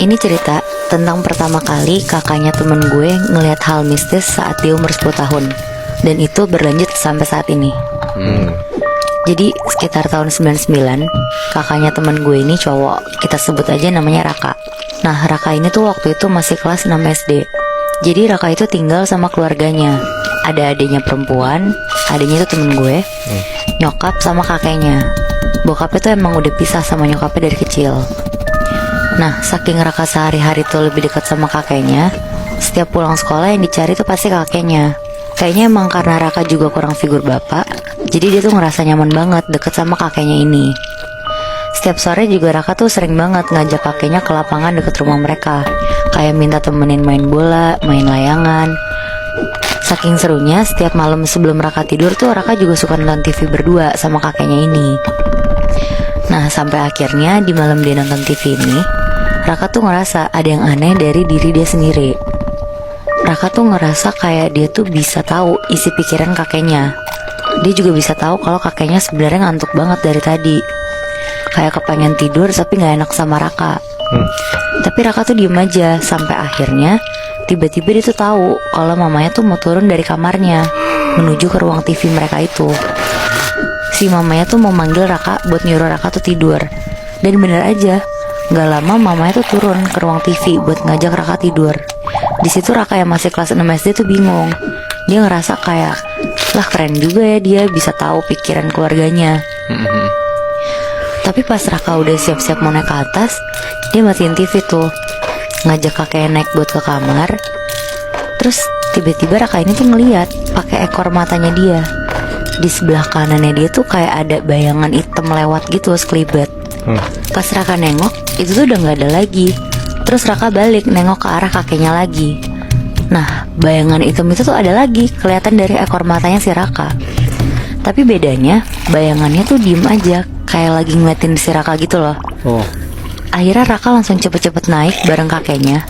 Ini cerita tentang pertama kali kakaknya temen gue ngelihat hal mistis saat dia umur 10 tahun. Dan itu berlanjut sampai saat ini. Jadi sekitar tahun 99, kakaknya temen gue ini cowok, kita sebut aja namanya Raka. Nah, Raka ini tuh waktu itu masih kelas 6 SD. Jadi Raka itu tinggal sama keluarganya. Ada adiknya perempuan, adiknya itu temen gue, nyokap sama kakeknya. Bokapnya tuh emang udah pisah sama nyokapnya dari kecil. Nah, saking Raka sehari-hari tuh lebih dekat sama kakeknya, setiap pulang sekolah yang dicari tuh pasti kakeknya. Kayaknya emang karena Raka juga kurang figur bapak, jadi dia tuh ngerasa nyaman banget deket sama kakeknya ini. Setiap sore juga Raka tuh sering banget ngajak kakeknya ke lapangan deket rumah mereka, kayak minta temenin main bola, main layangan. Saking serunya, setiap malam sebelum Raka tidur tuh Raka juga suka nonton TV berdua sama kakeknya ini. Nah, sampai akhirnya di malam dia nonton TV ini, Raka tuh ngerasa ada yang aneh dari diri dia sendiri. Raka tuh ngerasa kayak dia tuh bisa tahu isi pikiran kakeknya. Dia juga bisa tahu kalau kakeknya sebenarnya ngantuk banget dari tadi, kayak kepengen tidur tapi gak enak sama Raka. Tapi Raka tuh diem aja sampai akhirnya tiba-tiba dia tuh tahu kalau mamanya tuh mau turun dari kamarnya menuju ke ruang TV mereka itu. Si mamanya tuh mau manggil Raka buat nyuruh Raka tuh tidur. Dan bener aja, gak lama mamanya tuh turun ke ruang TV buat ngajak Raka tidur. Di situ Raka yang masih kelas 6 SD tuh bingung. Dia ngerasa kayak, lah keren juga ya dia bisa tahu pikiran keluarganya. Tapi pas Raka udah siap-siap mau naik ke atas, dia matiin TV tuh, ngajak kakeknya naik buat ke kamar. Terus tiba-tiba Raka ini tuh ngeliat pakai ekor matanya dia. Di sebelah kanannya dia tuh kayak ada bayangan hitam lewat gitu sekelibat. Pas Raka nengok, itu tuh udah gak ada lagi. Terus Raka balik nengok ke arah kakeknya lagi. Nah, bayangan hitam itu tuh ada lagi, kelihatan dari ekor matanya si Raka. Tapi bedanya, bayangannya tuh diem aja, kayak lagi ngeliatin si Raka gitu loh. Akhirnya Raka langsung cepet-cepet naik bareng kakeknya.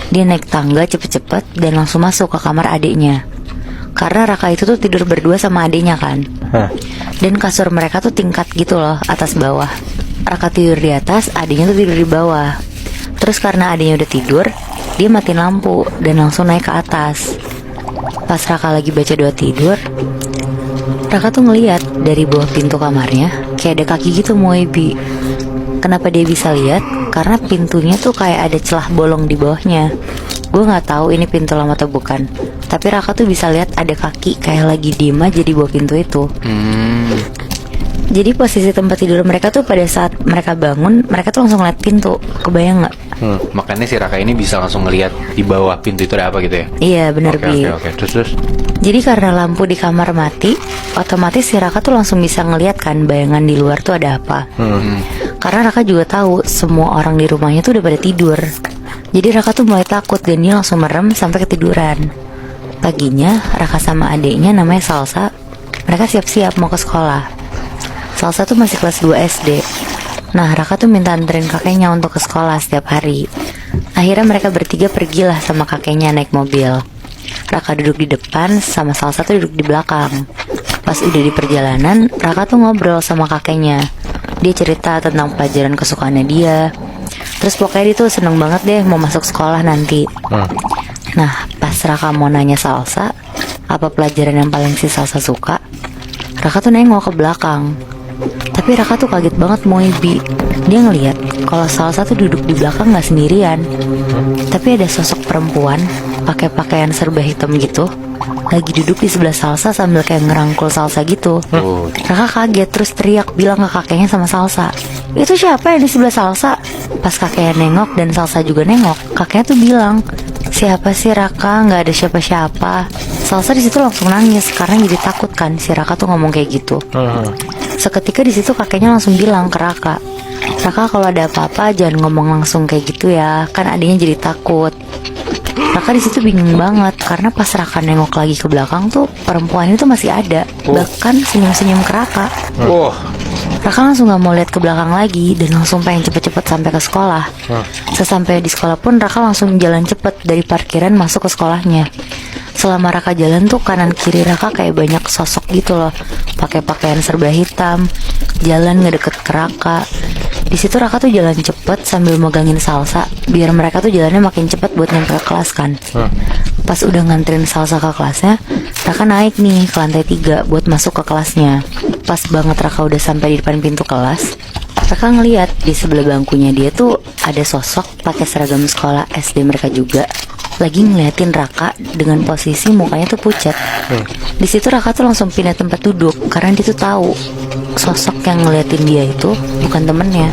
Dia naik tangga cepet-cepet dan langsung masuk ke kamar adiknya. Karena Raka itu tuh tidur berdua sama adiknya kan. Dan kasur mereka tuh tingkat gitu loh, atas bawah. Raka tidur di atas, adiknya tuh tidur di bawah. Terus karena adiknya udah tidur, dia matiin lampu dan langsung naik ke atas. Pas Raka lagi baca doa tidur, Raka tuh ngeliat dari bawah pintu kamarnya kayak ada kaki gitu Moebi. Kenapa dia bisa lihat? Karena pintunya tuh kayak ada celah bolong di bawahnya. Gue nggak tahu ini pintu lama atau bukan, tapi Raka tuh bisa lihat ada kaki kayak lagi diem aja di bawah pintu itu. Jadi posisi tempat tidur mereka tuh pada saat mereka bangun, mereka tuh langsung ngeliat pintu. Kebayang nggak? Makanya si Raka ini bisa langsung ngeliat di bawah pintu itu ada apa gitu ya? Iya bener Bi. Oke. Terus. Jadi karena lampu di kamar mati, otomatis si Raka tuh langsung bisa ngeliat kan bayangan di luar tuh ada apa. Karena Raka juga tahu semua orang di rumahnya tuh udah pada tidur. Jadi Raka tuh mulai takut dan dia langsung merem sampai ketiduran. Paginya Raka sama adiknya namanya Salsa, mereka siap-siap mau ke sekolah. Salsa tuh masih kelas 2 SD. Nah, Raka tuh minta anterin kakeknya untuk ke sekolah setiap hari. Akhirnya mereka bertiga pergilah sama kakeknya naik mobil. Raka duduk di depan, sama Salsa tuh duduk di belakang. Pas udah di perjalanan, Raka tuh ngobrol sama kakeknya. Dia cerita tentang pelajaran kesukaannya dia. Terus pokoknya dia tuh seneng banget deh mau masuk sekolah nanti. Nah, pas Raka mau nanya Salsa apa pelajaran yang paling si Salsa suka, Raka tuh nengok ke belakang. Tapi Raka tuh kaget banget Moebi. Dia ngeliat kalau Salsa tuh duduk di belakang gak sendirian, tapi ada sosok perempuan pakai pakaian serba hitam gitu lagi duduk di sebelah Salsa sambil kayak ngerangkul Salsa gitu. Raka kaget terus teriak bilang ke kakeknya sama Salsa, "Itu siapa yang di sebelah Salsa?" Pas kakeknya nengok dan Salsa juga nengok, kakeknya tuh bilang, "Siapa sih Raka? Gak ada siapa-siapa." Salsa di situ langsung nangis karena jadi takut kan si Raka tuh ngomong kayak gitu. Seketika di situ kakeknya langsung bilang ke Raka, "Raka kalau ada apa-apa jangan ngomong langsung kayak gitu ya, kan adiknya jadi takut." Raka di situ bingung banget karena pas Raka nengok lagi ke belakang tuh perempuan itu masih ada, bahkan senyum-senyum ke Raka. Raka langsung gak mau lihat ke belakang lagi dan langsung pengen cepet-cepet sampai ke sekolah. Sesampai di sekolah pun Raka langsung jalan cepet dari parkiran masuk ke sekolahnya. Selama Raka jalan tuh kanan kiri Raka kayak banyak sosok gitu loh, pakai pakaian serba hitam, jalan ngedeket ke Raka. Di situ Raka tuh jalan cepet sambil megangin Salsa biar mereka tuh jalannya makin cepet buat nyampe ke kelas kan. Pas udah nganterin Salsa ke kelasnya, Raka naik nih ke lantai 3 buat masuk ke kelasnya. Pas banget Raka udah sampai di depan pintu kelas, Raka ngeliat di sebelah bangkunya dia tuh ada sosok pakai seragam sekolah SD mereka juga, lagi ngeliatin Raka dengan posisi mukanya tuh pucat. Di situ Raka tuh langsung pindah tempat duduk karena dia tuh tahu sosok yang ngeliatin dia itu bukan temennya.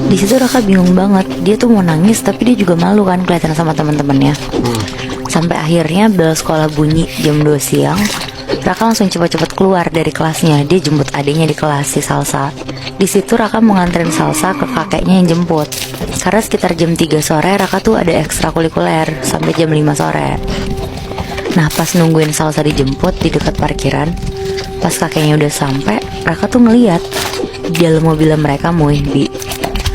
Di situ Raka bingung banget, dia tuh mau nangis tapi dia juga malu kan kelihatan sama teman-temannya. Sampai akhirnya bel sekolah bunyi jam 2 siang. Raka langsung cepat-cepat keluar dari kelasnya. Dia jemput adiknya di kelas, si Salsa. Di situ Raka mau nganterin Salsa ke kakeknya yang jemput. Karena sekitar jam 3 sore Raka tuh ada ekstrakurikuler sampai jam 5 sore. Nah pas nungguin Salsa dijemput di dekat parkiran, pas kakeknya udah sampai, Raka tuh ngeliat di dalam mobil mereka Muhbi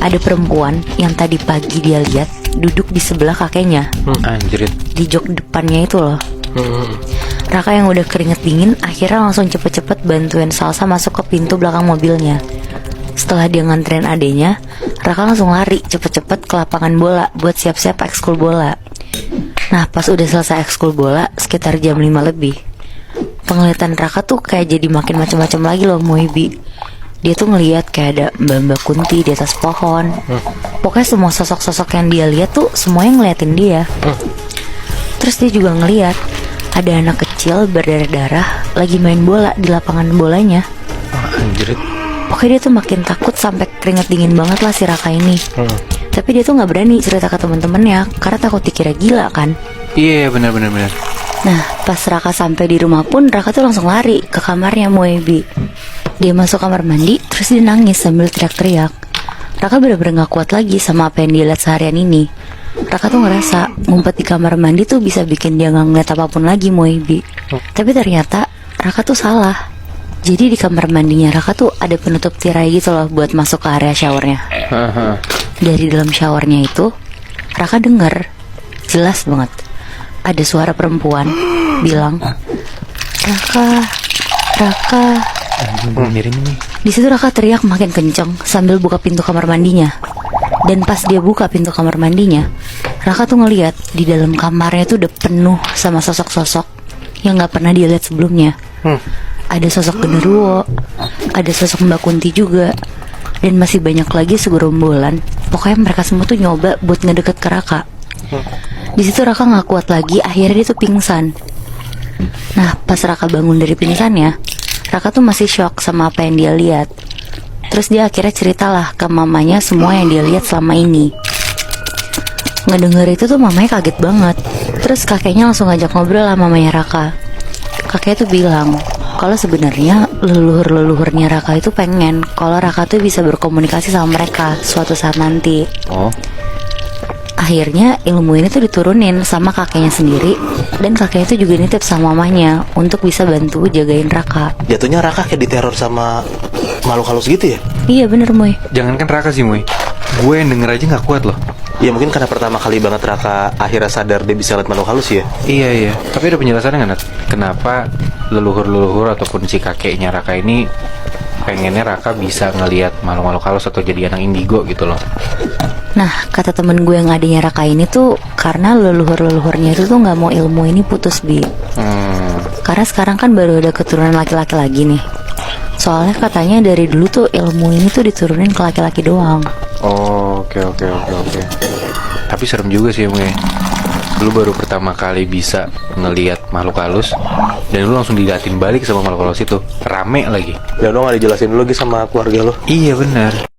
ada perempuan yang tadi pagi dia lihat duduk di sebelah kakeknya. Anjrit. Di jok depannya itu loh. Raka yang udah keringet dingin akhirnya langsung cepet-cepet bantuin Salsa masuk ke pintu belakang mobilnya. Setelah dia nganterin adenya, Raka langsung lari cepet-cepet ke lapangan bola buat siap-siap ekskul bola. Nah pas udah selesai ekskul bola sekitar jam 5 lebih, penglihatan Raka tuh kayak jadi makin macam-macam lagi loh Muhbi. Dia tuh ngeliat kayak ada mbak-mbak Kunti di atas pohon. Pokoknya semua sosok-sosok yang dia lihat tuh semuanya ngeliatin dia. Terus dia juga ngeliat ada anak kecil berdarah-darah lagi main bola di lapangan bolanya. Anjrit. Pokoknya dia tuh makin takut sampai keringet dingin banget lah si Raka ini. Tapi dia tuh nggak berani cerita ke teman-temannya karena takut dikira gila kan. Iya benar. Nah pas Raka sampai di rumah pun Raka tuh langsung lari ke kamarnya Muhbi. Dia masuk kamar mandi terus dia nangis sambil teriak-teriak. Raka bener-bener gak kuat lagi sama apa yang dia lihat seharian ini. Raka tuh ngerasa ngumpet di kamar mandi tuh bisa bikin dia gak ngeliat apapun lagi Muhbi. Tapi ternyata Raka tuh salah. Jadi di kamar mandinya Raka tuh ada penutup tirai gitu loh buat masuk ke area showernya. Dari dalam showernya itu Raka denger jelas banget ada suara perempuan bilang, Raka. Miring nih. Di situ Raka teriak makin kenceng sambil buka pintu kamar mandinya. Dan pas dia buka pintu kamar mandinya, Raka tuh ngeliat di dalam kamarnya tuh udah penuh sama sosok-sosok yang gak pernah dia lihat sebelumnya. Ada sosok genderuwo, ada sosok Mbak Kunti juga, dan masih banyak lagi segerombolan. Pokoknya mereka semua tuh nyoba buat ngedeket ke Raka. Di situ Raka gak kuat lagi, akhirnya dia tuh pingsan. Nah pas Raka bangun dari pingsannya, Raka tuh masih shock sama apa yang dia lihat. Terus dia akhirnya ceritalah ke mamanya semua yang dia lihat selama ini. Ngedenger itu tuh mamanya kaget banget. Terus kakeknya langsung ngajak ngobrol sama mamanya Raka. Kakeknya tuh bilang kalau sebenarnya leluhur-leluhurnya Raka itu pengen kalau Raka tuh bisa berkomunikasi sama mereka suatu saat nanti. Akhirnya ilmu ini tuh diturunin sama kakeknya sendiri, dan kakeknya itu juga nitip sama mamanya untuk bisa bantu jagain Raka. Jatuhnya Raka kayak diteror sama makhluk halus gitu ya? Iya bener Moy. Jangankan Raka sih Moy, gue yang denger aja gak kuat loh. Ya mungkin karena pertama kali banget Raka akhirnya sadar dia bisa lihat makhluk halus ya. Iya. Tapi ada penjelasannya nggak Nat? Kenapa leluhur-leluhur ataupun si kakeknya Raka ini pengennya Raka bisa ngelihat makhluk-makhluk halus atau jadi anak indigo gitu loh? Nah kata temen gue yang adanya Raka ini tuh karena leluhur-leluhurnya itu tuh gak mau ilmu ini putus Bi. Karena sekarang kan baru ada keturunan laki-laki lagi nih. Soalnya katanya dari dulu tuh ilmu ini tuh diturunin ke laki-laki doang. Oke. Tapi serem juga sih Moy. Lu baru pertama kali bisa ngelihat makhluk halus dan lu langsung diliatin balik sama makhluk halus itu. Rame lagi. Dan lo gak dijelasin dulu lagi sama keluarga lo. Iya benar.